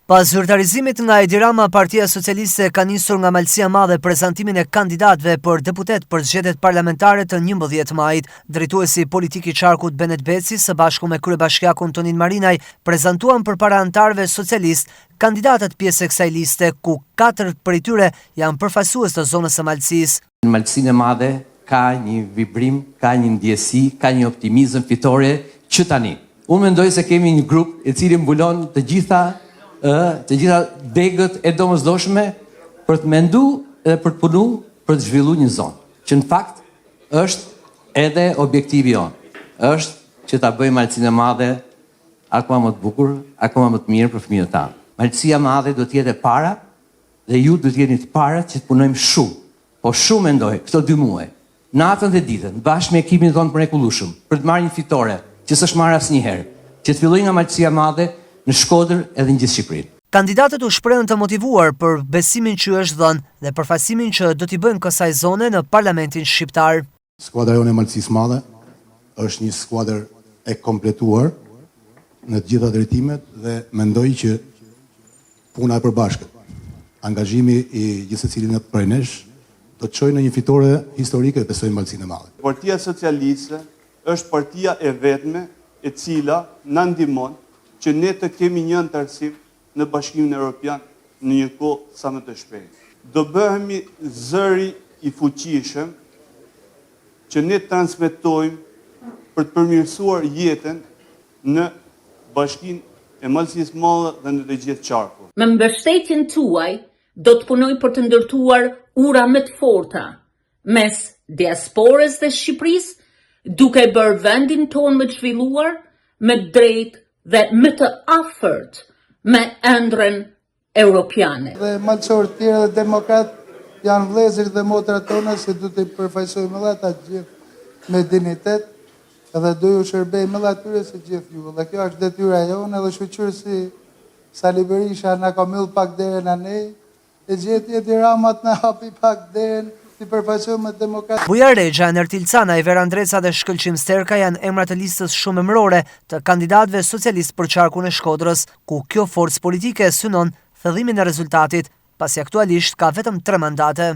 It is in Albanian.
Pas zyrtarizimit nga Edi Rama, Partia Socialiste ka nisur nga Malësia Madhe prezantimin e kandidatëve për deputet për zgjedhjet parlamentare të 11 majit. Drejtuesi politik i Qarkut Benet Beci së bashku me kryebashkiakun Tonin Marinaj prezantuan përpara anëtarëve socialist kandidatët pjesë e kësaj liste, ku 4 prej tyre janë përfaqësues të zonës së Malësisë. Në Malësinë e Madhe ka një vibrim, ka një ndjesi, ka një optimizëm fitore që tani. Unë mendoj se kemi një grup i cili mbulon të gjitha degët e domosdoshme për të mendu dhe për të punu për të zhvillu një zonë, që në fakt është edhe objektivi jonë, është që ta bëjmë Malësinë e Madhe akoma më të bukur, akoma më të mirë për fëmijët tanë. Malësia e Madhe do të jetë e para dhe ju do të jeni të para që të punojmë shumë, po shumë mendoj këto 2 muaj, natën dhe ditën, bashkë me ekipin tonë mrekullueshëm, për të marrë një fitore që s'është marrë asnjëherë, që të fillojë nga Malësia e Madhe në Shkodër edhe në gjithë Shqipërinë. Kandidatët u shprehën të motivuar për besimin që është dhënë dhe përfaqësimin që do t'i bëjnë kësaj zone në parlamentin shqiptar. Skuadra jonë e Malësisë Madhe është një skuadër e kompletuar në të gjitha drejtimet dhe mendoj që puna e përbashkët, angazhimi i gjithë secili prej nesh do të çojë në një fitore historike dhe besoj në Malësinë e Madhe. Partia Socialiste është partia e vetme e cila na ndihmon që ne të kemi një anëtarësim në Bashkimin Evropian në një kohë sa më të shpejtë. Do bëhemi zëri i fuqishëm që ne transmetojmë për të përmirësuar jetën në Bashkinë e Malësisë Madhe dhe në të gjithë Qarkun. Me mbështetjen tuaj do të punoj për të ndërtuar ura më të forta mes diasporës dhe Shqipërisë, duke bërë vendin tonë më të zhvilluar, më drejt dhe më të afërt me ëndrrën europiane. Dhe malçorët tjerë dhe demokrat janë vëllezër dhe motra tona, se du të përfaqësojmë edhe ata gjithë me dignitet, edhe do ju shërbejmë edhe atyre se gjithë ju. Dhe kjo është detyra jonë, edhe shoqërësi Sali Berisha na ka mbyll pak derën anej, e gjeti Edi Rama na hapi pak derën. Bujar Rexha, Ertil Canaj, Vera Andreca dhe Shkëlqim Sterka janë emrat e listës shumë emërore të kandidatëve socialist për Qarkun e Shkodrës, ku kjo forcë politike synon fillimin e rezultatit, pasi aktualisht ka vetëm 3 mandate.